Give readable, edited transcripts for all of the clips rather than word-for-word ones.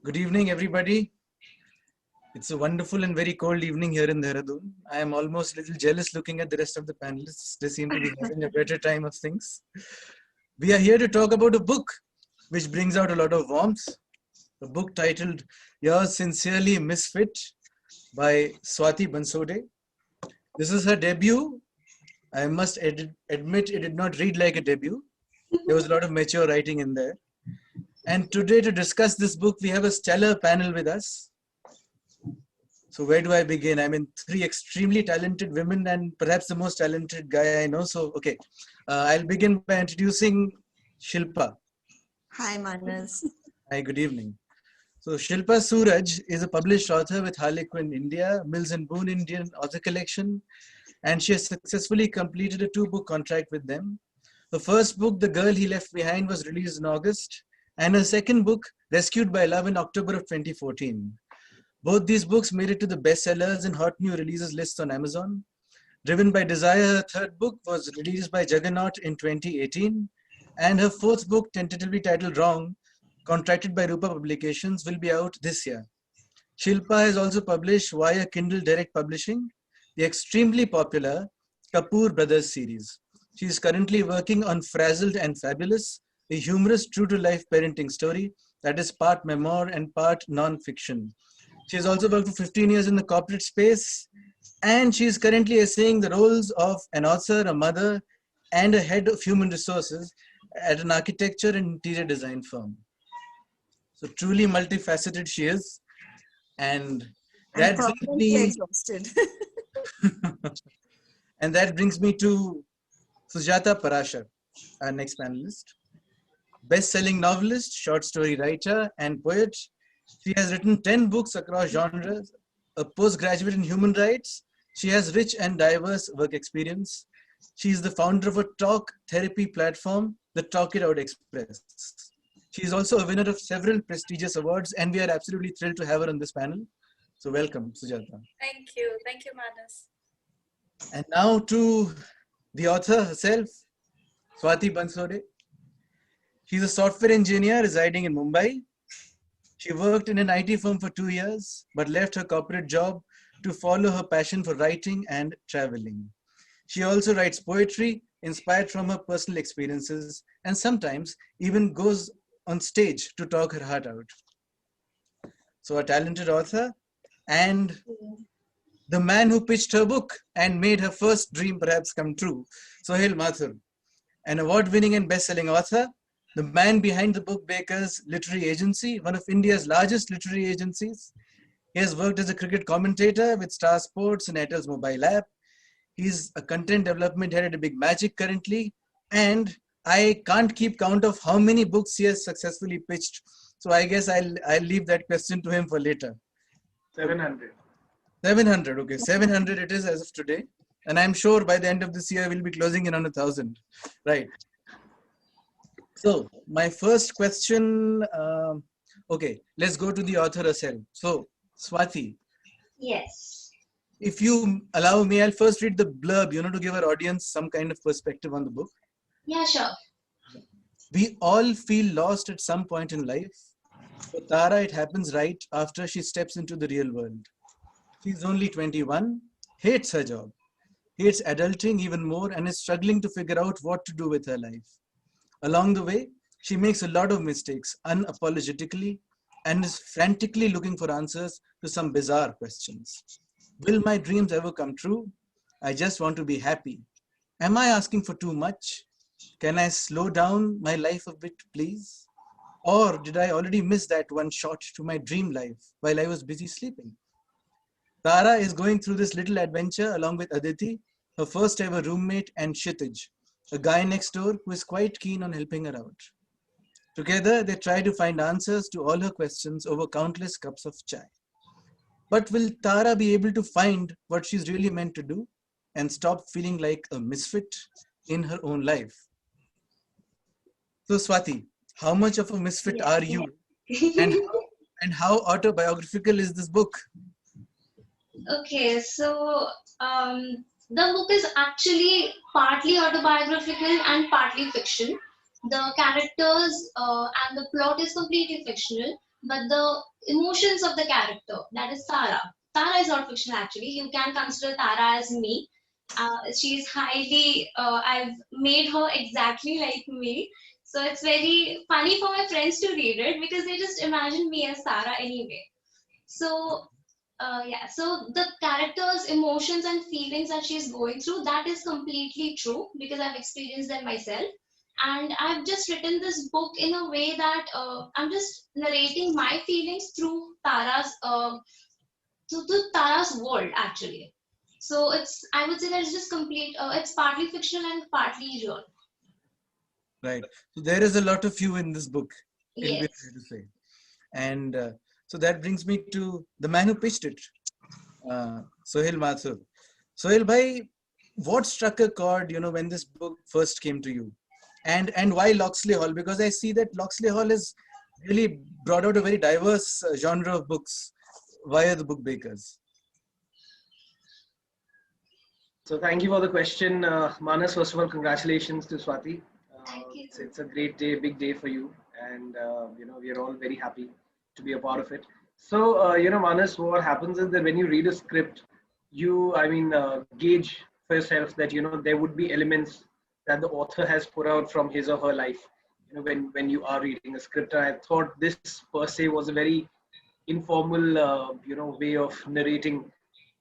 Good evening, everybody. It's a wonderful and very cold evening here in Dehradun. I am almost a little jealous looking at the rest of the panelists. They seem to be having a better time of things. We are here to talk about a book which brings out a lot of warmth. A book titled Yours Sincerely Misfit by Swati Bansode. This is her debut. I must admit it did not read like a debut. There was a lot of mature writing in there. And today, to discuss this book, we have a stellar panel with us. So where do I begin? I mean, three extremely talented women and perhaps the most talented guy I know. So, okay, I'll begin by introducing Shilpa. Hi, Manas. Hi, good evening. So Shilpa Suraj is a published author with Harlequin India, Mills and Boon Indian Author Collection, and she has successfully completed a 2-book contract with them. The first book, The Girl He Left Behind, was released in August, and her second book, Rescued by Love, in October of 2014. Both these books made it to the bestsellers and hot new releases lists on Amazon. Driven by Desire, her third book was released by Juggernaut in 2018, and her fourth book, tentatively titled Wrong, contracted by Rupa Publications, will be out this year. Shilpa has also published via Kindle Direct Publishing the extremely popular Kapoor Brothers series. She is currently working on Frazzled and Fabulous, a humorous true-to-life parenting story that is part memoir and part non-fiction. She has also worked for 15 years in the corporate space, and she is currently essaying the roles of an author, a mother, and a head of human resources at an architecture and interior design firm. So truly multifaceted she is, and that brings me exhausted. and that brings me to Sujata Parashar, our next panelist. Best-selling novelist, short story writer, and poet. She has written 10 books across genres. A postgraduate in human rights, she has rich and diverse work experience. She is the founder of a talk therapy platform, the Talk It Out Express. She is also a winner of several prestigious awards, and we are absolutely thrilled to have her on this panel. So welcome, Sujata. Thank you. Thank you, Manas. And now to the author herself, Swati Bansode. She's a software engineer residing in Mumbai. She worked in an IT firm for 2 years, but left her corporate job to follow her passion for writing and traveling. She also writes poetry inspired from her personal experiences, and sometimes even goes on stage to talk her heart out. So a talented author and the man who pitched her book and made her first dream perhaps come true, Sohail Mathur, an award-winning and best-selling author, the man behind the Book Bakers Literary Agency, one of India's largest literary agencies. He has worked as a cricket commentator with Star Sports and Airtel's mobile app. He's a content development head at a Big Magic currently, and I can't keep count of how many books he has successfully pitched. So I guess I'll leave that question to him for later. 700. 700, okay, 700 it is as of today. And I'm sure by the end of this year, we'll be closing in on 1,000, right? So my first question, okay, let's go to the author herself. So Swati. Yes. If you allow me, I'll first read the blurb, to give our audience some kind of perspective on the book. Yeah, sure. We all feel lost at some point in life. For Tara, it happens right after she steps into the real world. She's only 21, hates her job, hates adulting even more, and is struggling to figure out what to do with her life. Along the way, she makes a lot of mistakes unapologetically and is frantically looking for answers to some bizarre questions. Will my dreams ever come true? I just want to be happy. Am I asking for too much? Can I slow down my life a bit, please? Or did I already miss that one shot to my dream life while I was busy sleeping? Tara is going through this little adventure along with Aditi, her first ever roommate, and Kshitij, a guy next door who is quite keen on helping her out. Together, they try to find answers to all her questions over countless cups of chai. But will Tara be able to find what she's really meant to do and stop feeling like a misfit in her own life? So Swati, how much of a misfit are you? And how autobiographical is this book? Okay, so the book is actually partly autobiographical and partly fiction. The characters and the plot is completely fictional, but the emotions of the character, that is Tara. Tara is not fictional actually. You can consider Tara as me. She's highly, I've made her exactly like me. So it's very funny for my friends to read it because they just imagine me as Tara anyway. So yeah, so the character's emotions and feelings that she's going through, that is completely true because I've experienced them myself. And I've just written this book in a way that I'm just narrating my feelings through through Tara's world actually. So it's, I would say that it's just complete. It's partly fictional and partly real. Right. So there is a lot of you in this book, it'll be Yes. fair to say. And so that brings me to the man who pitched it, Sohail Mathur. Sohail bhai, what struck a chord, when this book first came to you? And why Loxley Hall? Because I see that Loxley Hall has really brought out a very diverse genre of books via the book bakers. So thank you for the question, Manas. First of all, congratulations to Swati. Thank you. It's a great day, big day for you, and we are all very happy to be a part of it. So Manas, what happens is that when you read a script, gauge for yourself that there would be elements that the author has put out from his or her life. When you are reading a script, and I thought this per se was a very informal, way of narrating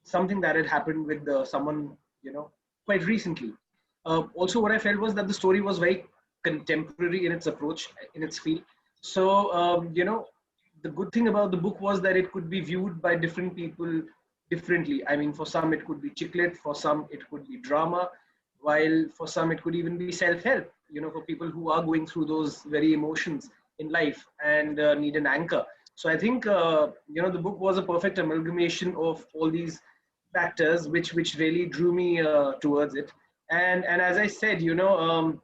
something that had happened with someone quite recently. Also, what I felt was that the story was very contemporary in its approach, in its feel. So the good thing about the book was that it could be viewed by different people differently. I mean, for some it could be chick-lit, for some it could be drama, while for some it could even be self-help. For people who are going through those very emotions in life and need an anchor. So I think the book was a perfect amalgamation of all these factors, which really drew me towards it. And as I said, the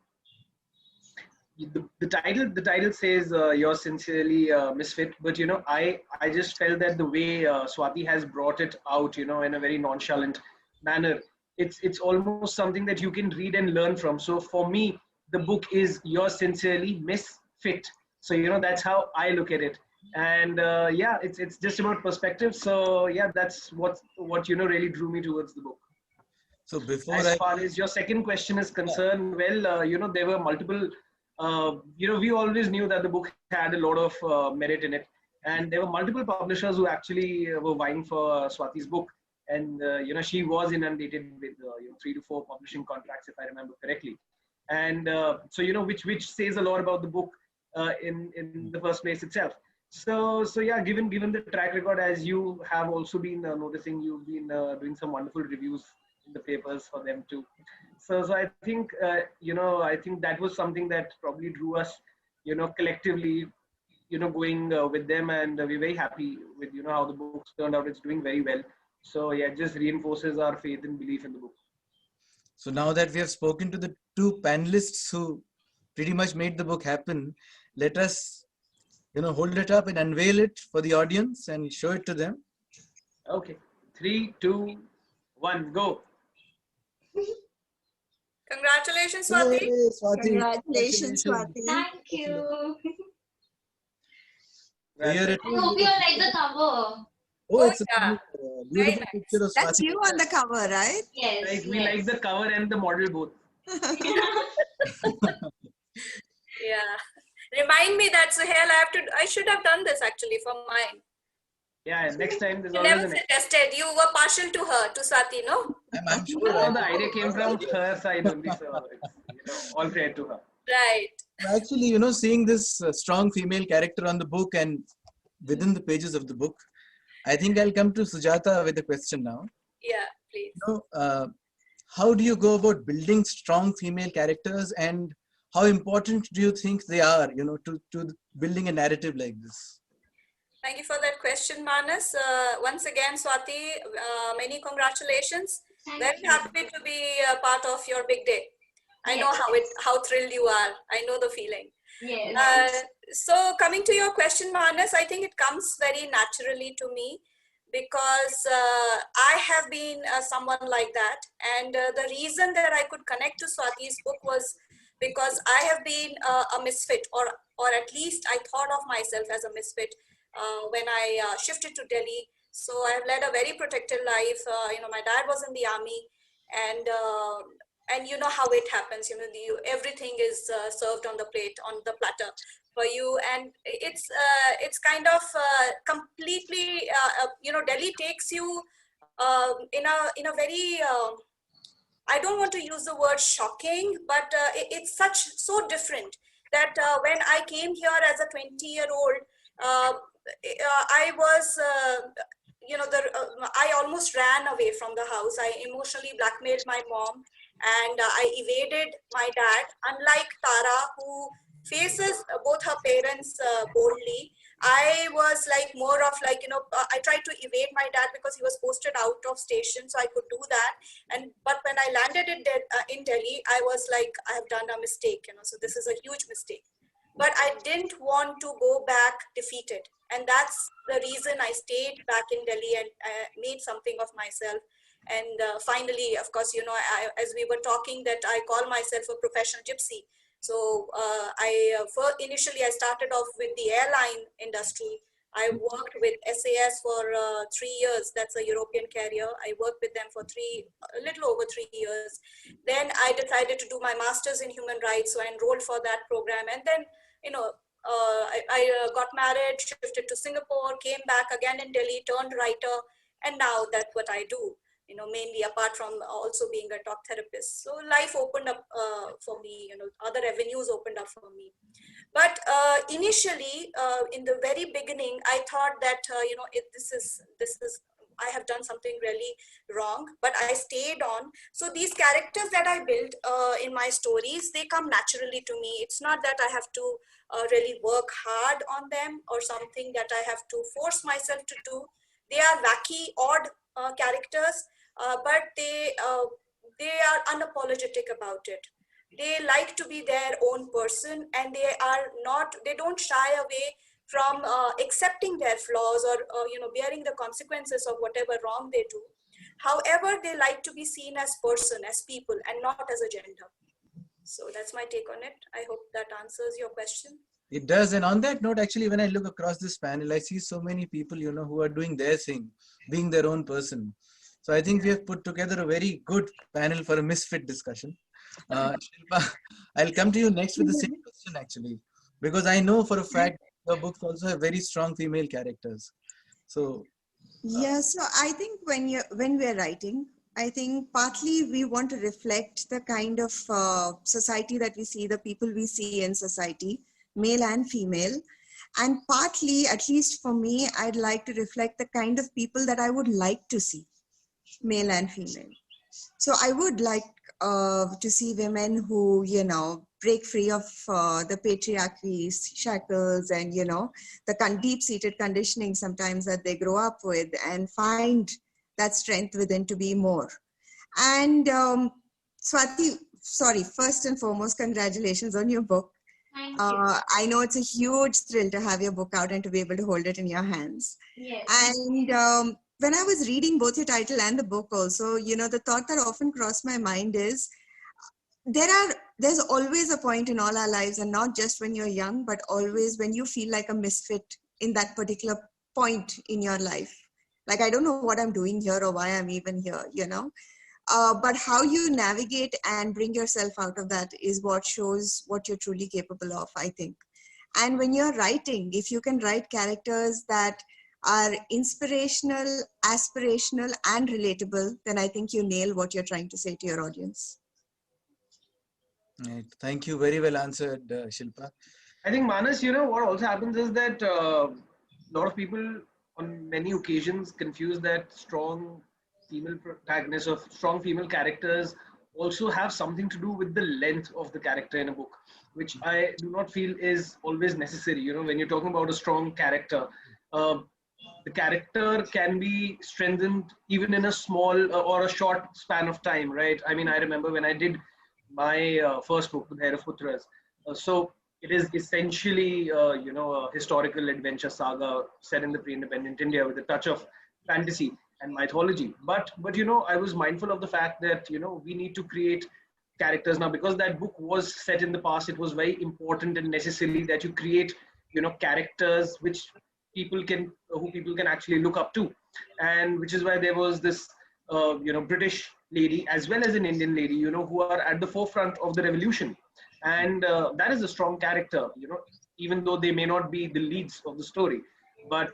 title says you're sincerely misfit, but I just felt that the way Swati has brought it out, in a very nonchalant manner, it's almost something that you can read and learn from. So for me, the book is you're sincerely misfit. So that's how I look at it. And yeah, it's just about perspective. So yeah, that's what really drew me towards the book. So before As far as your second question is concerned, well, there were multiple. We always knew that the book had a lot of merit in it, and there were multiple publishers who actually were vying for Swati's book, and she was inundated with 3 to 4 publishing contracts, if I remember correctly, and so which says a lot about the book in the first place itself. So yeah, given the track record, as you have also been noticing, you've been doing some wonderful reviews in the papers for them too. So I think I think that was something that probably drew us collectively going with them, and we're very happy with how the book's turned out. It's doing very well. So yeah, it just reinforces our faith and belief in the book. So now that we have spoken to the 2 panelists who pretty much made the book happen, let us hold it up and unveil it for the audience and show it to them. Okay, 3, 2, 1, go. Congratulations, Swati. Yay, Swati. Congratulations, Swati. Thank you. Here it I is. hope you all like the cover. Oh, it's yeah. a Very beautiful nice. picture of That's Swati. you on the cover, right? Yes. Like we yes. like the cover and the model both. Yeah. Remind me that, Sohail, I should have done this actually for mine. Yeah, next time there's You always never an. suggested. You were partial to her, to Swati, no? I'm sure. No, the idea came from her side only, so it's all credit to her. Right. Actually, seeing this strong female character on the book and within the pages of the book, I think I'll come to Sujata with a question now. Yeah, please. How do you go about building strong female characters, and how important do you think they are, to building a narrative like this? Thank you for that question, Manas. Once again, Swati, many congratulations. Thank Very you. happy to be a part of your big day. I know how thrilled you are. I know the feeling. Yes. So coming to your question, Manas, I think it comes very naturally to me because I have been someone like that. And the reason that I could connect to Swati's book was because I have been a misfit, or at least I thought of myself as a misfit when I shifted to Delhi. So I've led a very protected life. My dad was in the army, and you know how it happens. Everything is served on the plate, on the platter for you, and it's kind of completely. Delhi takes you in a very I don't want to use the word shocking, but it's so different that when I came here as a 20-year-old, I was, I almost ran away from the house. I emotionally blackmailed my mom, and I evaded my dad. Unlike Tara, who faces both her parents boldly, I was like more of like, I tried to evade my dad because he was posted out of station, so I could do that. But when I landed in Delhi, I was like, I have done a mistake, so this is a huge mistake. But I didn't want to go back defeated. And that's the reason I stayed back in Delhi and made something of myself. And finally, of course, as we were talking, that I call myself a professional gypsy. So initially I started off with the airline industry. I worked with SAS for 3 years. That's a European carrier. I worked with them for a little over 3 years. Then I decided to do my master's in human rights. So I enrolled for that program. And then, I got married, shifted to Singapore, came back again in Delhi, turned writer. And now that's what I do, mainly apart from also being a talk therapist. So life opened up for me, other avenues opened up for me. But initially, in the very beginning, I thought that, this is, I have done something really wrong, but I stayed on. So these characters that I built in my stories, they come naturally to me. It's not that I have to really work hard on them or something that I have to force myself to do. They are wacky, odd characters, but they are unapologetic about it. They like to be their own person, and they don't shy away from accepting their flaws or bearing the consequences of whatever wrong they do. However, they like to be seen as person, as people, and not as a gender. So that's my take on it. I hope that answers your question. It does. And on that note, actually, when I look across this panel, I see so many people, who are doing their thing, being their own person. So I think we have put together a very good panel for a misfit discussion. Shilpa, I'll come to you next with the same question, actually, because I know for a fact your books also have very strong female characters. So Yeah, so I think when we're writing, I think partly we want to reflect the kind of society that we see, the people we see in society, male and female. And partly, at least for me, I'd like to reflect the kind of people that I would like to see, male and female. So I would like to see women who, break free of the patriarchy shackles and, the deep-seated conditioning sometimes that they grow up with, and find that strength within to be more. And Swati, sorry, first and foremost, congratulations on your book. Thank you. I know it's a huge thrill to have your book out and to be able to hold it in your hands. Yes. And when I was reading both your title and the book also, the thought that often crossed my mind is there's always a point in all our lives, and not just when you're young, but always when you feel like a misfit in that particular point in your life. Like, I don't know what I'm doing here or why I'm even here, but how you navigate and bring yourself out of that is what shows what you're truly capable of, I think. And when you're writing, if you can write characters that are inspirational, aspirational, and relatable, then I think you nail what you're trying to say to your audience. right. Thank you. Very well answered, Shilpa. I think, Manas, what also happens is that a lot of people on many occasions confuse that strong female protagonists or strong female characters also have something to do with the length of the character in a book, which I do not feel is always necessary. When you're talking about a strong character, the character can be strengthened even in a small or a short span of time, right? I mean, I remember when I did my first book, The Bhairavputras. So it is essentially, a historical adventure saga set in the pre-independent India with a touch of fantasy and mythology. But I was mindful of the fact that, we need to create characters now, because that book was set in the past. It was very important and necessary that you create, characters which people can actually look up to, and which is why there was this British lady as well as an Indian lady, who are at the forefront of the revolution, and that is a strong character, even though they may not be the leads of the story, but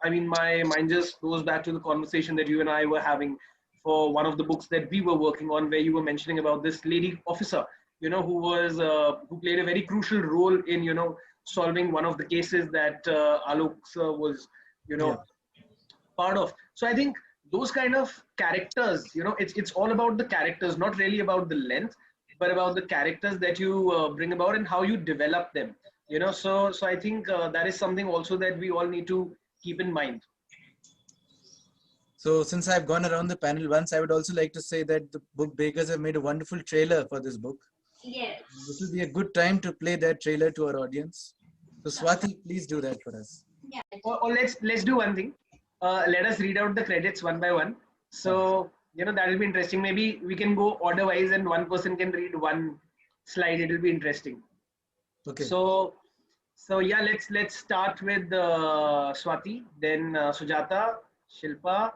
I mean, my mind just goes back to the conversation that you and I were having for one of the books that we were working on, where you were mentioning about this lady officer, who played a very crucial role in solving one of the cases that Alok sir was part of. So I think those kind of characters, it's all about the characters, not really about the length, but about the characters that you bring about and how you develop them. So I think that is something also that we all need to keep in mind. So since I've gone around the panel once, I would also like to say that the book bakers have made a wonderful trailer for this book. Yes. This will be a good time to play that trailer to our audience. So Swati, please do that for us. Yeah. Or let's do one thing. Let us read out the credits one by one. So that will be interesting. Maybe we can go order wise, and one person can read one slide. It will be interesting. Okay. So yeah, let's start with Swati, then Sujata, Shilpa,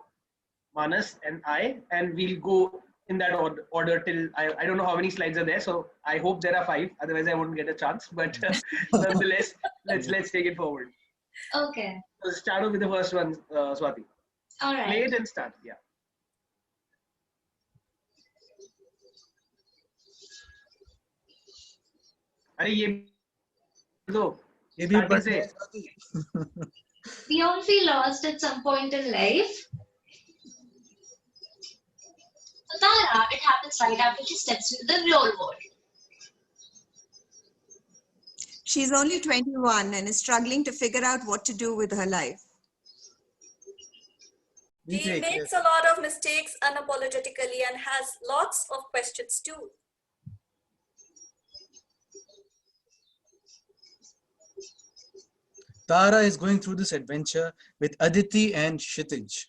Manas, and I, and we'll go in that order till I don't know how many slides are there. So I hope there are 5. Otherwise, I won't get a chance. But nonetheless, let's take it forward. Okay. So start off with the first one, Swati. All right. Play it and start. Yeah. अरे ये दो ये भी starting पढ़ से लिया, Swati. We all feel lost at some point in life. For Tara, it happens right after she steps into the real world. She's only 21 and is struggling to figure out what to do with her life. We She take makes it. a lot of mistakes unapologetically and has lots of questions too. Tara is going through this adventure with Aditi and Kshitij.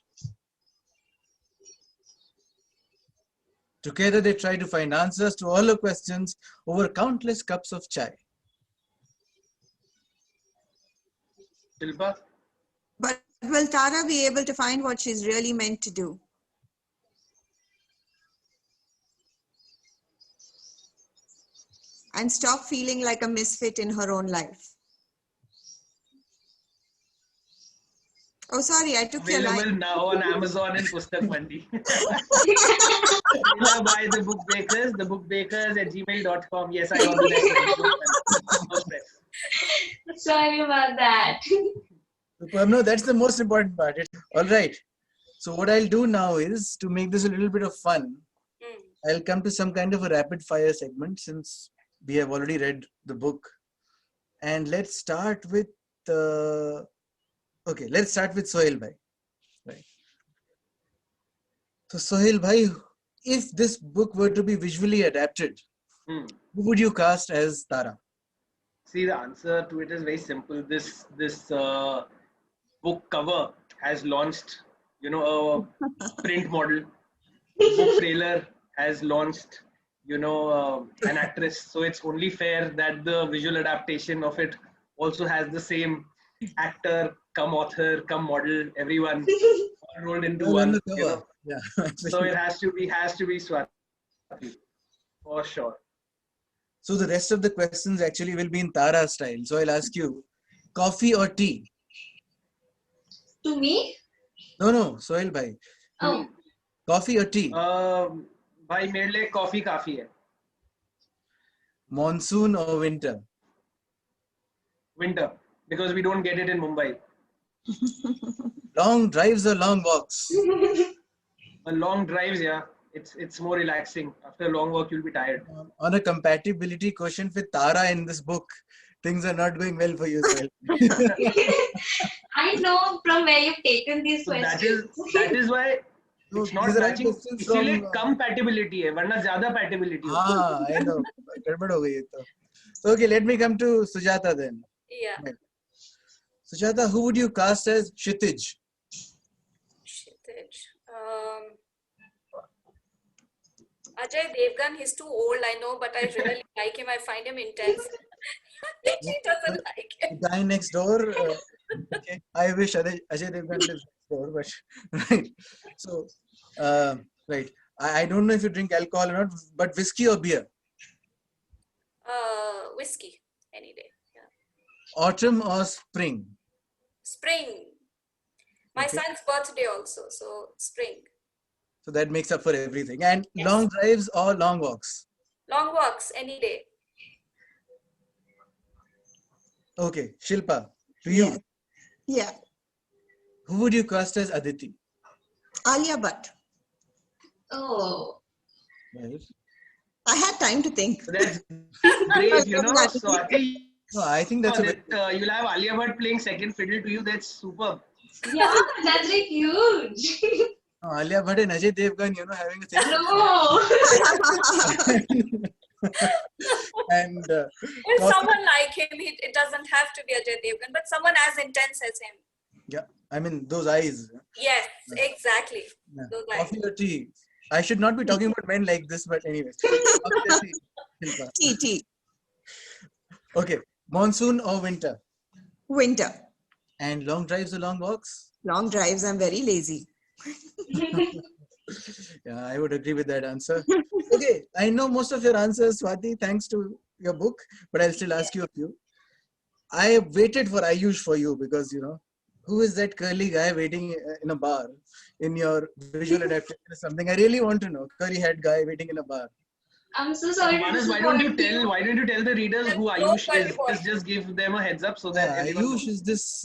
Together, they try to find answers to all her questions over countless cups of chai. Shilpa, But will Tara be able to find what she's really meant to do? And stop feeling like a misfit in her own life? Oh, sorry, I took your available line. now on Amazon and Pustak Mandi. By the bookbakers at gmail.com. Yes, I ordered that. Sorry about that. No, that's the most important part. All right. So what I'll do now is, to make this a little bit of fun, I'll come to some kind of a rapid fire segment, since we have already read the book. And let's start with let's start with Sohail Bhai. Right. So Sohail Bhai, if this book were to be visually adapted, who would you cast as Tara? See, the answer to it is very simple. This book cover has launched, a print model. Book trailer has launched, an actress. So it's only fair that the visual adaptation of it also has the same actor, come author, come model, everyone all rolled into All on one. the cover. Yeah. So it has to be Swati for sure. So the rest of the questions actually will be in Tara style. So I'll ask you, coffee or tea? To me? No, Sohail Bhai. Oh, Coffee or tea? भाई मेरे लिए coffee काफी है. Monsoon or winter? Winter, because we don't get it in Mumbai. Long drives or long walks? Long drives, yeah. It's more relaxing. After a long walk, you'll be tired. On a compatibility quotient with Tara in this book, things are not going well for you, Sohail. I know from where you've taken these So questions. that is why No, it's not these are all matching. questions इसीलिए from- compatibility है, वरना ज़्यादा compatibility होती है. हाँ, I know. गड़बड़ हो गई ये तो. So okay, let me come to Sujata then. Yeah. Sujata, who would you cast as Kshitij? Kshitij. Ajay Devgan, he's too old, I know, but I really like him. I find him intense. He doesn't like it. The guy next door, Okay. I wish Ajay Devgan lives next door, but right. So, right. I don't know if you drink alcohol or not, but whiskey or beer, Whiskey, any day. Yeah. autumn or spring. Spring. My Okay. son's birthday also, so spring. So that makes up for everything. And Yes. long drives or long walks. Long walks, any day. Okay. Shilpa, to you, Yeah. who would you cast as Aditi? Alia Bhatt. Oh, Right. I had time to think. So that's great, you know. Swati, No, I think that's a that you'll have Alia Bhatt playing second fiddle to you. That's superb. yeah, that's like huge. no, Alia Bhatt and Ajay Devgan, having a thing. No. And Well, Coffee- someone like him, it doesn't have to be Ajay Devgan, but someone as intense as him. yeah, I mean those eyes. Yes, exactly. Yeah. Those eyes. Coffee or tea? I should not be talking about men like this, but anyways. Coffee or tea? Shilpa. Tea. Okay, monsoon or winter? Winter. And long drives or long walks? Long drives, I'm very lazy. Yeah, I would agree with that answer. Okay, I know most of your answers, Swati, thanks to your book, but I'll still ask you a few. I waited for Ayush for you because, who is that curly guy waiting in a bar in your visual adaptation or something? I really want to know. Curly head guy waiting in a bar. I'm so sorry to Manas, why don't you disappoint tell? Why don't you tell the readers who There's no Ayush is? Bollywood. Just give them a heads up so that Yeah, everyone Ayush is this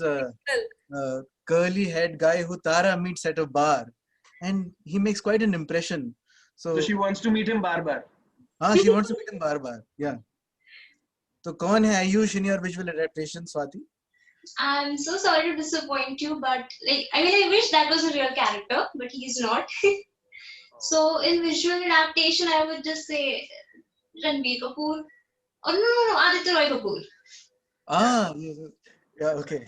Well, curly head guy who Tara meets at a bar, and he makes quite an impression. So, So she wants to meet him bar. she wants to meet him bar. Yeah. So, कौन है Ayush in your visual adaptation, Swati? I'm so sorry to disappoint you, but I wish that was a real character, but he's not. So in visual adaptation, I would just say Ranbir Kapoor. Oh no, Aditya Roy Kapoor. Yeah, okay.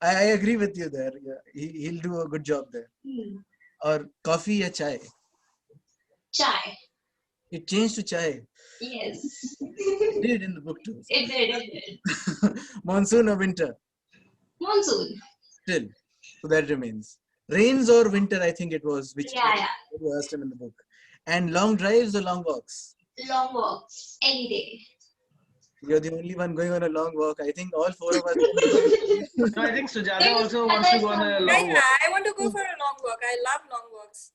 I agree with you there. Yeah, he'll do a good job there. Or coffee or chai? Chai. It changed to chai. Yes. It did in the book too. It did. Monsoon or winter? Monsoon. Still. So that remains. Rains or winter, I think it was, which Yeah. you asked him in the book. And long drives or long walks? Long walks. Any day. You're the only one going on a long walk. I think all four of us. No, I think Sujata also wants to go on a long walk. I want to go for a long walk. I love long walks.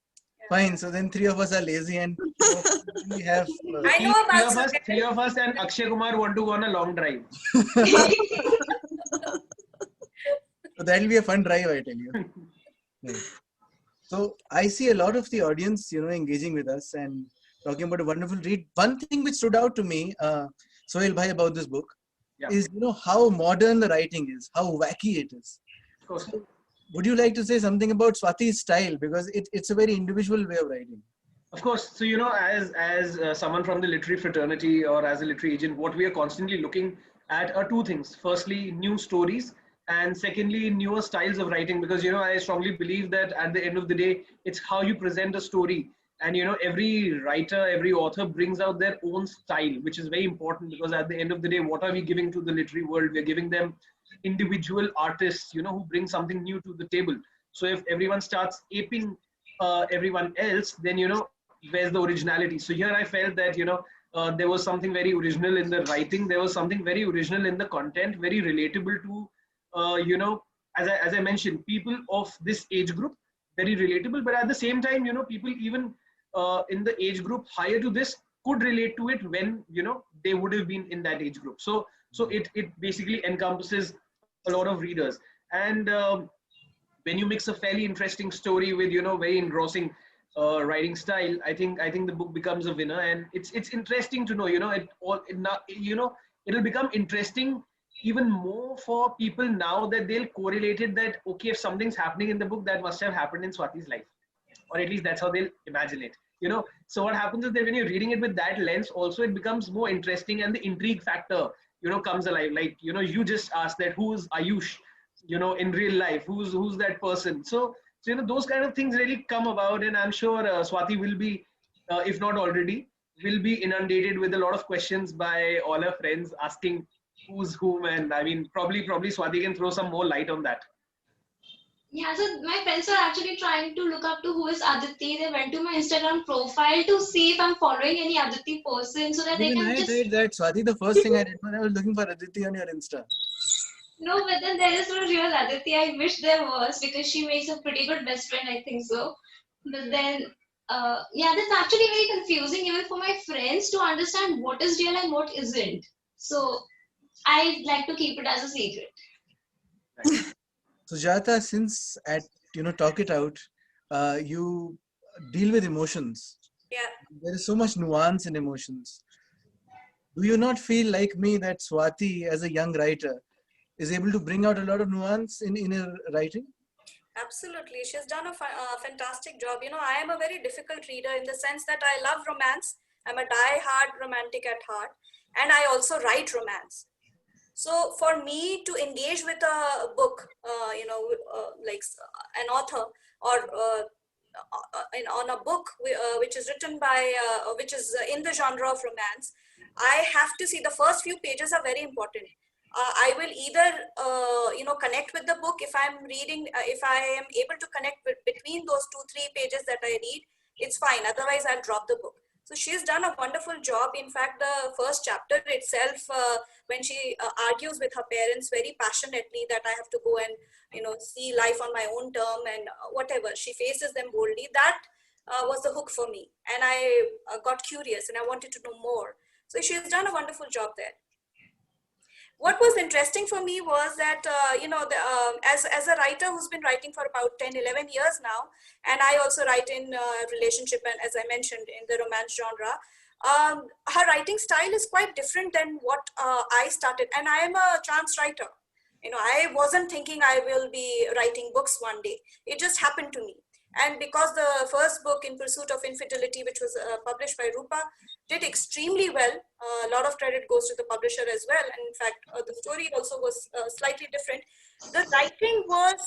Fine. So then three of us are lazy and we have. I know about Three of us and Akshay Kumar want to go on a long drive. So that'll be a fun drive, I tell you. Right. So I see a lot of the audience, engaging with us and talking about a wonderful read. One thing which stood out to me, Sohail Bhai, about this book is, how modern the writing is, how wacky it is. Of course. Would you like to say something about Swati's style? Because it's a very individual way of writing. Of course. So, as someone from the literary fraternity or as a literary agent, what we are constantly looking at are two things. Firstly, new stories. And secondly, newer styles of writing, because, I strongly believe that at the end of the day, it's how you present a story. And, every writer, every author brings out their own style, which is very important, because at the end of the day, what are we giving to the literary world? We're giving them individual artists, who bring something new to the table. So if everyone starts aping everyone else, then, where's the originality? So here I felt that, there was something very original in the writing. There was something very original in the content, very relatable to as I mentioned, people of this age group, very relatable, but at the same time, people even in the age group higher to this could relate to it when, they would have been in that age group. So it basically encompasses a lot of readers. And when you mix a fairly interesting story with, very engrossing writing style, I think the book becomes a winner. And it's interesting to know, it'll become interesting even more for people now that they'll correlate it that, okay, if something's happening in the book, that must have happened in Swati's life, or at least that's how they'll imagine it. So what happens is that when you're reading it with that lens, also it becomes more interesting, and the intrigue factor, comes alive. Like, you just asked that who's Ayush, in real life, who's that person. So those kind of things really come about, and I'm sure Swati will be, if not already, will be inundated with a lot of questions by all her friends asking who's whom, and I mean, probably Swati can throw some more light on that. Yeah, so my friends were actually trying to look up to who is Aditi. They went to my Instagram profile to see if I'm following any Aditi person so that they Even can I just tried that, Swati. The first thing I did was I was looking for Aditi on your Insta. no, but then there is no real Aditi. I wish there was because she makes a pretty good best friend, I think so. But then, yeah, that's actually very confusing even for my friends to understand what is real and what isn't. So I like to keep it as a secret. Sujata, since at Talk It Out, you deal with emotions. Yeah. There is so much nuance in emotions. Do you not feel like me that Swati, as a young writer, is able to bring out a lot of nuance in her writing? Absolutely. She's done a fantastic job. I am a very difficult reader in the sense that I love romance. I'm a die-hard romantic at heart. And I also write romance. So for me to engage with a book, like an author or on a book which is written by, which is in the genre of romance, I have to see the first few pages are very important. I will either, connect with the book if I'm reading, if I am able to connect between those 2-3 pages that I read, it's fine. Otherwise, I'll drop the book. So she's done a wonderful job. In fact, the first chapter itself, when she argues with her parents very passionately that I have to go and, see life on my own term and whatever, she faces them boldly. That was the hook for me. And I got curious and I wanted to know more. So she's done a wonderful job there. What was interesting for me was that, as a writer who's been writing for about 10-11 years now, and I also write in relationship and, as I mentioned, in the romance genre, her writing style is quite different than what I started. And I am a chance writer. I wasn't thinking I will be writing books one day. It just happened to me. And because the first book, In Pursuit of Infidelity, which was published by Rupa, did extremely well. A lot of credit goes to the publisher as well. And in fact, the story also was slightly different. The writing was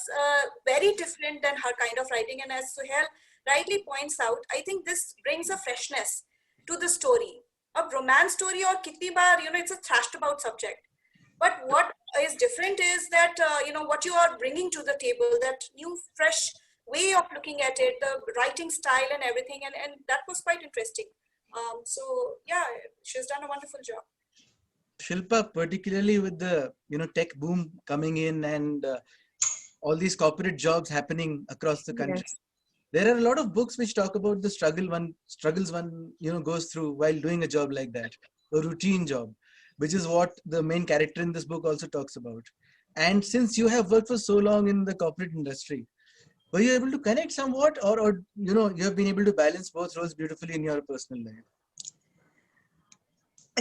very different than her kind of writing. And as Suhail rightly points out, I think this brings a freshness to the story. A romance story or kitty bar, it's a thrashed about subject. But what is different is that, what you are bringing to the table, that new, fresh way of looking at it, the writing style and everything. And that was quite interesting. So yeah, she's done a wonderful job. Shilpa, particularly with the tech boom coming in and all these corporate jobs happening across the country, Yes. there are a lot of books which talk about the struggles one goes through while doing a job like that, a routine job, which is what the main character in this book also talks about. And since you have worked for so long in the corporate industry, were you able to connect somewhat, or you have been able to balance both roles beautifully in your personal life?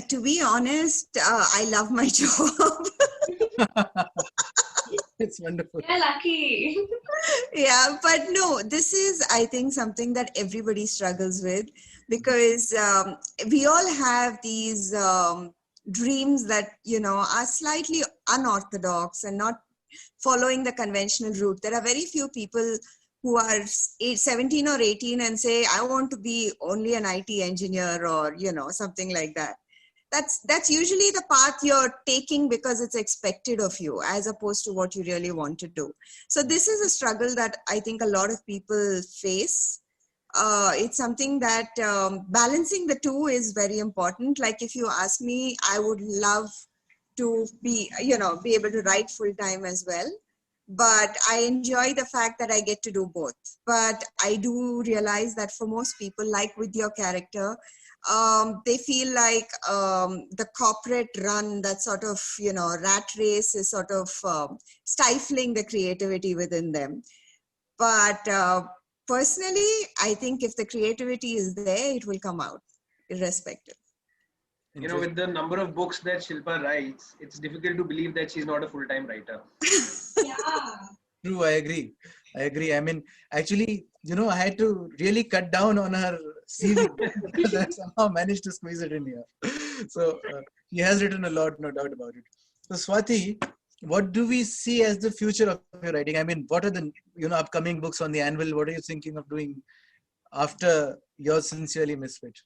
To be honest, I love my job. It's wonderful. You're lucky. Yeah, but no, this is, I think, something that everybody struggles with, because we all have these dreams that, are slightly unorthodox and not following the conventional route. There are very few people who are 17 or 18 and say, I want to be only an IT engineer or, something like that. That's usually the path you're taking because it's expected of you, as opposed to what you really want to do. So this is a struggle that I think a lot of people face. It's something that balancing the two is very important. Like if you ask me, I would love to be able to write full time as well. But I enjoy the fact that I get to do both. But I do realize that for most people, like with your character, they feel like the corporate run, that sort of, rat race is sort of stifling the creativity within them. But personally, I think if the creativity is there, it will come out irrespective. With the number of books that Shilpa writes, it's difficult to believe that she's not a full-time writer. Yeah. True, I agree. I mean, actually, I had to really cut down on her CV because I somehow managed to squeeze it in here. So she has written a lot, no doubt about it. So Swati, what do we see as the future of your writing? I mean, what are the upcoming books on the anvil? What are you thinking of doing after Yours Sincerely, Misfit?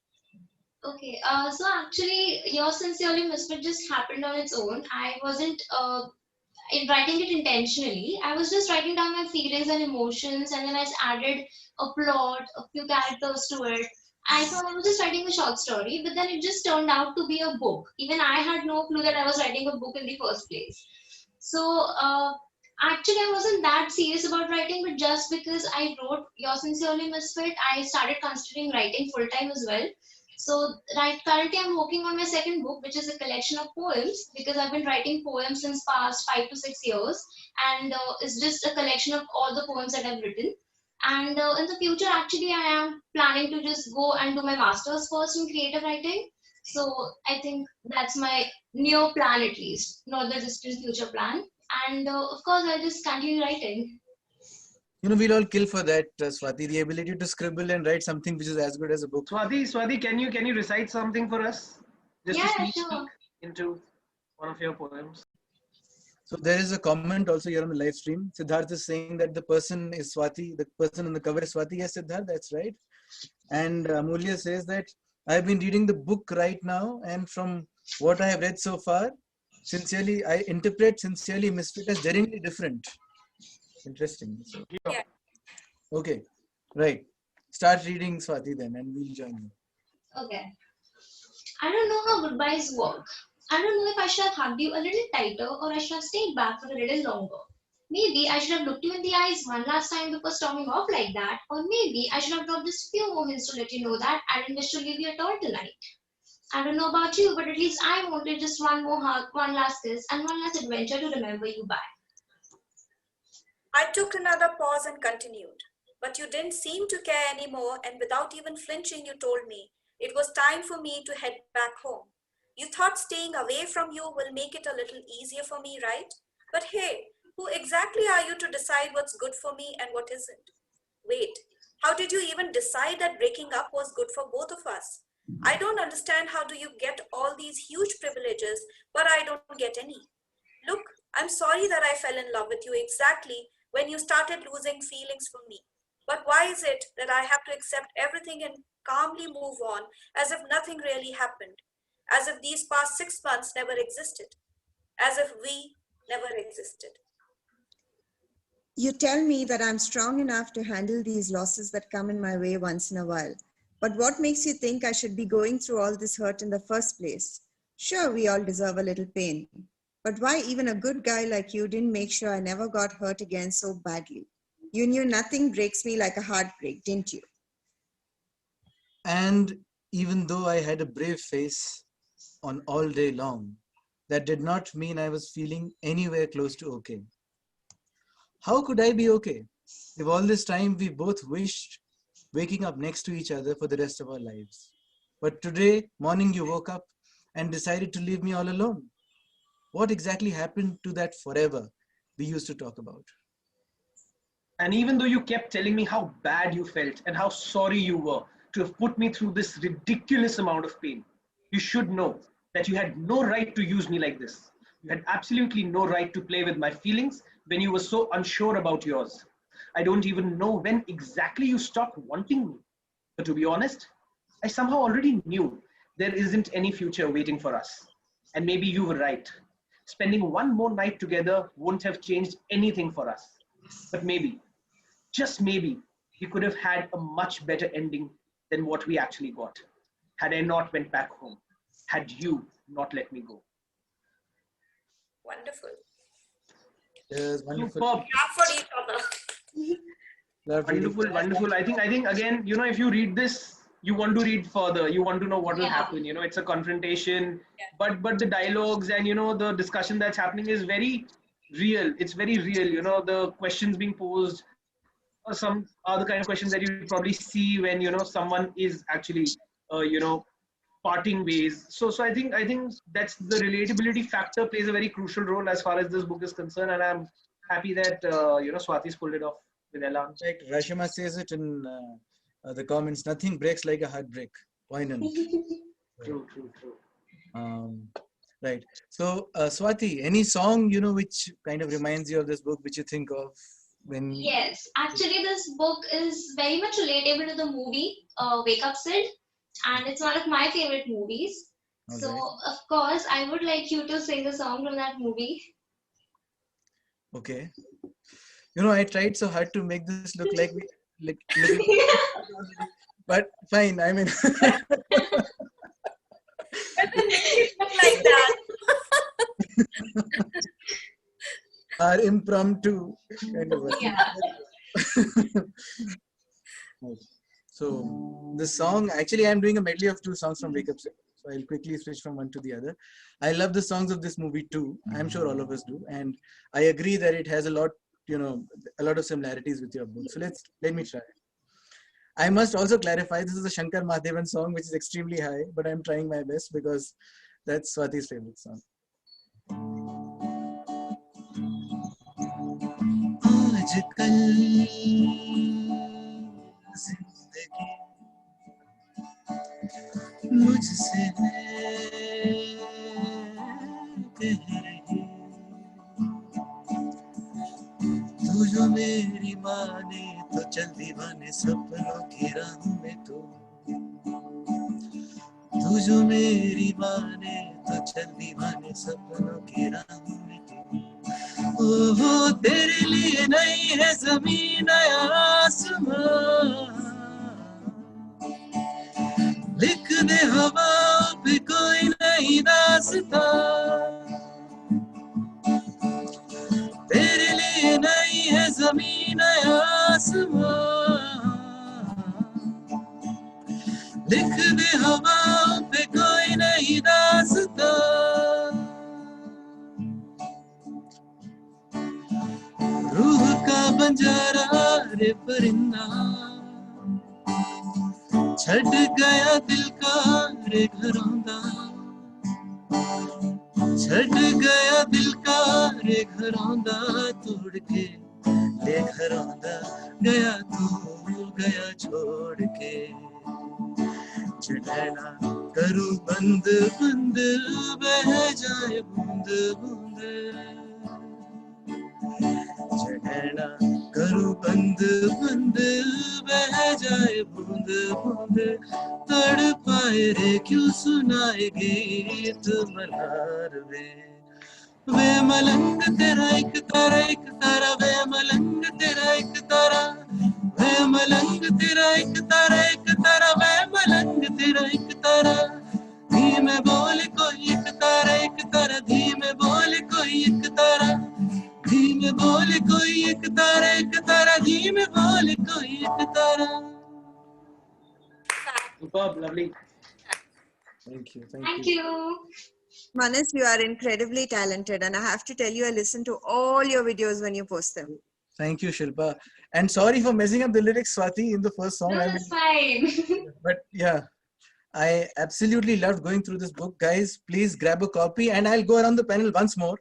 Okay, so actually, Yours Sincerely Misfit just happened on its own. I wasn't in writing it intentionally. I was just writing down my feelings and emotions, and then I just added a plot, a few characters to it. I thought I was just writing a short story, but then it just turned out to be a book. Even I had no clue that I was writing a book in the first place. So actually, I wasn't that serious about writing, but just because I wrote Yours Sincerely Misfit, I started considering writing full time as well. So right currently I'm working on my second book, which is a collection of poems because I've been writing poems since past 5 to 6 years, and it's just a collection of all the poems that I've written. And in the future, actually, I am planning to just go and do my master's first in creative writing. So I think that's my near plan, at least, not the distant future plan. And of course, I'll just continue writing. We'll all kill for that, Swati, the ability to scribble and write something which is as good as a book. Swati, can you recite something for us? Just Yeah, to sneak sure. peek into one of your poems. So there is a comment also here on the live stream. Siddharth is saying that the person is Swati, the person on the cover is Swati. Yes, Siddharth, that's right. And Amulya says that I've been reading the book right now, and from what I have read so far, I interpret Sincerely Misfit as daringly different. Interesting. So, Yeah. okay, right. Start reading, Swati, then, and we'll join you. Okay. I don't know how goodbyes work. I don't know if I should have hugged you a little tighter or I should have stayed back for a little longer. Maybe I should have looked you in the eyes one last time before storming off like that, or maybe I should have dropped just few more hints to let you know that I didn't wish to leave you at all tonight. I don't know about you, but at least I wanted just one more hug, one last kiss, and one last adventure to remember you by. I took another pause and continued. But you didn't seem to care anymore, and without even flinching, you told me it was time for me to head back home. You thought staying away from you will make it a little easier for me, right? But hey, who exactly are you to decide what's good for me and what isn't? Wait, how did you even decide that breaking up was good for both of us? I don't understand how do you get all these huge privileges, but I don't get any. Look, I'm sorry that I fell in love with you exactly when you started losing feelings for me. But why is it that I have to accept everything and calmly move on as if nothing really happened? As if these past 6 months never existed? As if we never existed? You tell me that I'm strong enough to handle these losses that come in my way once in a while. But what makes you think I should be going through all this hurt in the first place? Sure, we all deserve a little pain. But why even a good guy like you didn't make sure I never got hurt again so badly? You knew nothing breaks me like a heartbreak, didn't you? And even though I had a brave face on all day long, that did not mean I was feeling anywhere close to okay. How could I be okay if all this time we both wished waking up next to each other for the rest of our lives? But today morning you woke up and decided to leave me all alone. What exactly happened to that forever we used to talk about? And even though you kept telling me how bad you felt and how sorry you were to have put me through this ridiculous amount of pain, you should know that you had no right to use me like this. You had absolutely no right to play with my feelings when you were so unsure about yours. I don't even know when exactly you stopped wanting me. But to be honest, I somehow already knew there isn't any future waiting for us. And maybe you were right. Spending one more night together won't have changed anything for us. But maybe, just maybe, we could have had a much better ending than what we actually got. Had I not went back home. Had you not let me go. Wonderful. Yes, wonderful. Superb. Clap for each other. Love reading. Wonderful. I think again, if you read this, you want to read further. You want to know what will Yeah. happen. It's a confrontation, Yeah. but the dialogues and the discussion that's happening is very real. It's very real. The questions being posed are some are the kind of questions that you probably see when someone is actually parting ways. So I think that's the relatability factor plays a very crucial role as far as this book is concerned, and I'm happy that Swati's pulled it off with Elan. Like Rashima says it in the comments, nothing breaks like a heartbreak. Poignant. True. Right. So, Swati, any song, which kind of reminds you of this book, which you think of when... Yes, actually, this book is very much relatable to the movie Wake Up Sid. and it's one of my favorite movies. All So, right. of course, I would like you to sing a song from that movie. Okay. You know, I tried so hard to make this look like we like looking, but fine. I mean, But then make it look like that. our impromptu kind of. Yeah. So the song, actually, I'm doing a medley of 2 songs from Wake Up Sick. So I'll quickly switch from one to the other. I love the songs of this movie too. I'm sure all of us do, and I agree that it has a lot, a lot of similarities with your book. So let me try. I must also clarify this is a Shankar Mahadevan song, which is extremely high, but I'm trying my best because that's Swati's favorite song. आजकल जिंदगी मुझसे कह रही तू जो मेरी माने तो चल दीवाने सपनों की राह में तू जो मेरी माने तो चल दीवाने सपनों की राह में तू ओहो तेरे लिए नहीं है ज़मीन नया आसमां लिख दे हवाओं पे कोई नई दास्तां तेरे लिए नहीं है ज़मीन नया आसमां लिख दे हवाओं पे कोई नई दास्तां रूह का बंजारा रे परिंदा छट गया दिल का रे घरौंदा छट गया दिल का रे घरौंदा तोड़ के ले घरौंदा गया तू गया छोड़ के चढ़ना करूं बंद बंद बह जाए बूंद बूंद चढ़ना करूं बंद बंद बह जाए बूंद बूंद तड़पाए रे क्यों सुनाए गीत मल्हार वे मलंग तेरा एक तारा वे मलंग तेरा एक तारा वे मलंग तेरा एक तारा वे मलंग तेरा एक तारा धीमे बोल कोई एक तारा धीमे बोल कोई एक तारा धीमे बोल कोई एक तारा धीमे बोल कोई एक तारा Superb, lovely. Thank you. Thank you. Manas, you are incredibly talented, and I have to tell you, I listen to all your videos when you post them. Thank you, Shilpa. And sorry for messing up the lyrics, Swati, in the first song. No, that's fine. But yeah, I absolutely loved going through this book. Guys, please grab a copy, and I'll go around the panel once more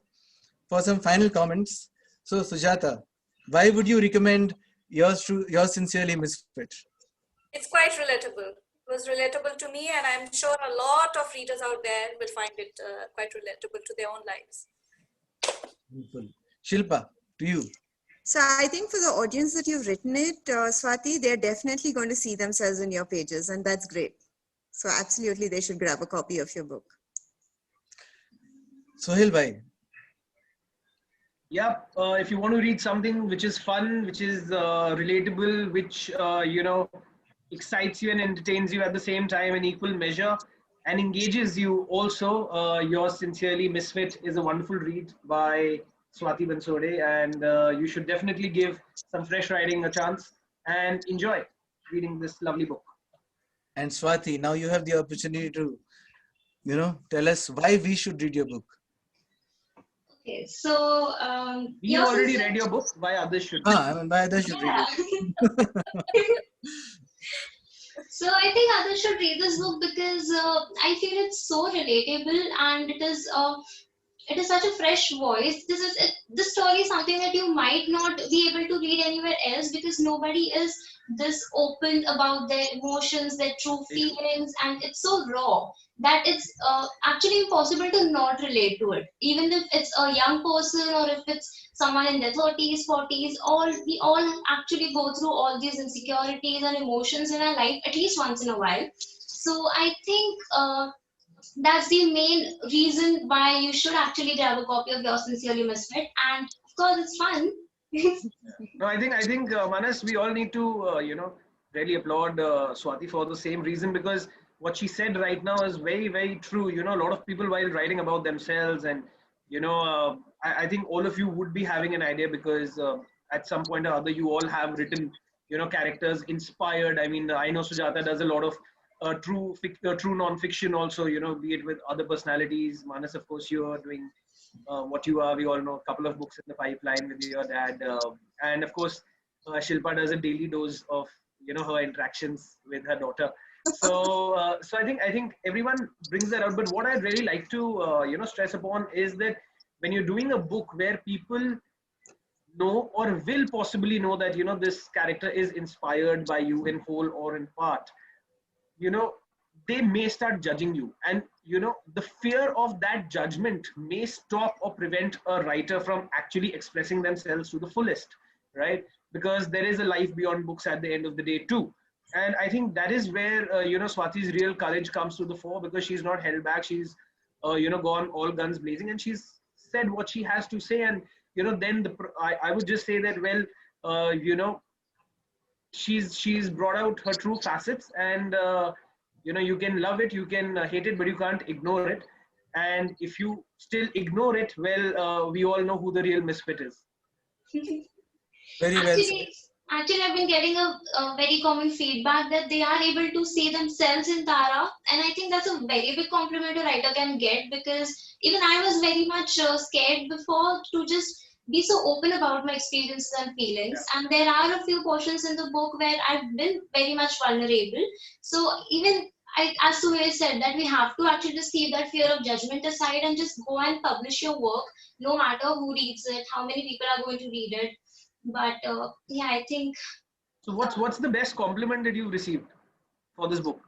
for some final comments. So, Sujata, why would you recommend yours sincerely Misfit? It's quite relatable. It was relatable to me, and I'm sure a lot of readers out there will find it quite relatable to their own lives. Beautiful. Shilpa, to you. So I think for the audience that you've written it, Swati, they're definitely going to see themselves in your pages, and that's great. So absolutely, they should grab a copy of your book. Sohail bhai. Yeah, if you want to read something which is fun, which is relatable, which excites you and entertains you at the same time in equal measure and engages you also, yours sincerely Misfit is a wonderful read by Swati Bansode, and you should definitely give some fresh writing a chance and enjoy reading this lovely book. And Swati, now you have the opportunity to, tell us why we should read your book. Okay, so you already read your book. Why others should? Why others should read it? So I think others should read this book because I feel it's so relatable, and it is such a fresh voice. This story is something that you might not be able to read anywhere else because nobody is this open about their emotions, their true feelings, and it's so raw that it's actually impossible to not relate to it. Even if it's a young person or if it's someone in their 30s, 40s, we all actually go through all these insecurities and emotions in our life at least once in a while. So I think that's the main reason why you should actually grab a copy of Your Sincerely Misfit, and of course it's fun. No, I think Manas, we all need to really applaud Swati for the same reason, because what she said right now is very, very true. You know, a lot of people, while writing about themselves, and I think all of you would be having an idea, because at some point or other you all have written characters inspired. I mean, I know Sujata does a lot of true non-fiction also, be it with other personalities. Manas, of course, you are doing what you are. We all know a couple of books in the pipeline with your dad, and of course Shilpa does a daily dose of her interactions with her daughter. So I think everyone brings that out. But what I'd really like to stress upon is that when you're doing a book where people know or will possibly know that this character is inspired by you in whole or in part, they may start judging you, and the fear of that judgment may stop or prevent a writer from actually expressing themselves to the fullest, right? Because there is a life beyond books at the end of the day too. And I think that is where Swati's real courage comes to the fore, because she's not held back. She's gone all guns blazing, and she's said what she has to say. And then I would just say that, well, she's brought out her true facets, and you can love it, you can hate it, but you can't ignore it. And if you still ignore it, well, we all know who the real misfit is. Very well said. Actually, I've been getting a very common feedback that they are able to see themselves in Tara, and I think that's a very big compliment a writer can get, because even I was very much scared before to just be so open about my experiences and feelings. Yeah. And there are a few portions in the book where I've been very much vulnerable. So even as Suhail said, that we have to actually just keep that fear of judgment aside and just go and publish your work, no matter who reads it, how many people are going to read it. But yeah, I think. So what's the best compliment that you've received for this book?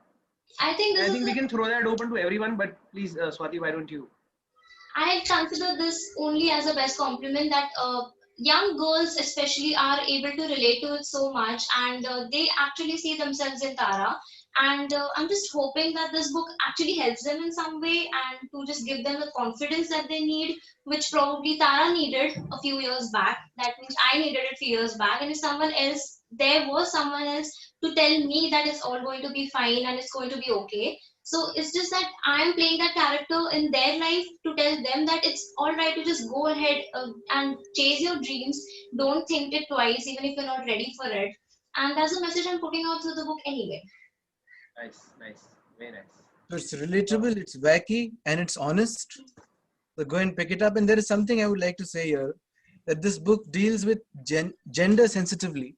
I think we can throw that open to everyone, but please, Swati, why don't you? I consider this only as a best compliment, that young girls especially are able to relate to it so much, and they actually see themselves in Tara. And I'm just hoping that this book actually helps them in some way, and to just give them the confidence that they need, which probably Tara needed a few years back. That means I needed it a few years back. And if there was someone else to tell me that it's all going to be fine and it's going to be okay. So it's just that I'm playing that character in their life to tell them that it's all right to just go ahead and chase your dreams. Don't think it twice, even if you're not ready for it. And that's a message I'm putting out through the book anyway. Nice, very nice. So it's relatable, it's wacky, and it's honest. So go and pick it up. And there is something I would like to say here, that this book deals with gender sensitively,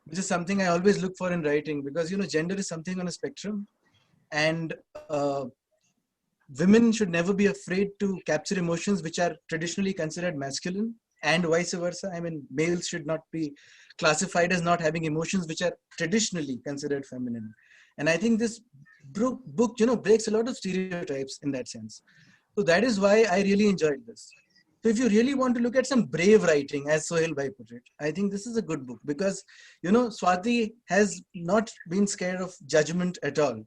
which is something I always look for in writing, because gender is something on a spectrum, and women should never be afraid to capture emotions which are traditionally considered masculine, and vice versa. I mean, males should not be classified as not having emotions which are traditionally considered feminine. And I think this book, breaks a lot of stereotypes in that sense. So that is why I really enjoyed this. So if you really want to look at some brave writing, as Sohail Bhai put it, I think this is a good book, because, Swati has not been scared of judgment at all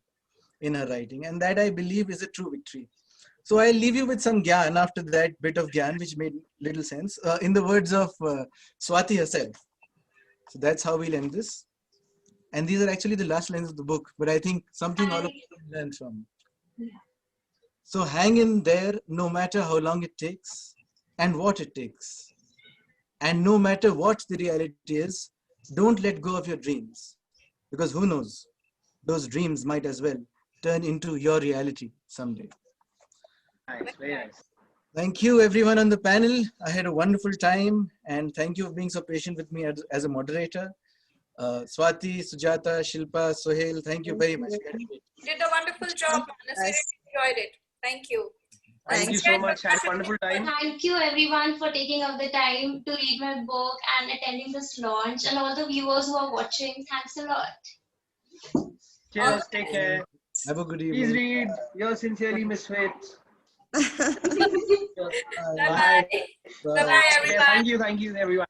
in her writing. And that, I believe, is a true victory. So I'll leave you with some gyan after that bit of gyan, which made little sense, in the words of Swati herself. So that's how we'll end this. And these are actually the last lines of the book, but I think something all of us learn from. Yeah. So hang in there, no matter how long it takes and what it takes. And no matter what the reality is, don't let go of your dreams. Because who knows, those dreams might as well turn into your reality someday. Nice, very nice. Thank you everyone on the panel. I had a wonderful time, and thank you for being so patient with me as a moderator. Swati, Sujata, Shilpa, Sohail, thank you very much. You did a wonderful job, Manas. We really enjoyed it. Thank you. Thank you so much. Had a wonderful time. Thank you everyone for taking up the time to read my book and attending this launch, and all the viewers who are watching. Thanks a lot. Cheers. Take care. Have a good evening. Please read Your Sincerely Misfit. Bye-bye. Bye-bye, everyone. Thank you, everyone.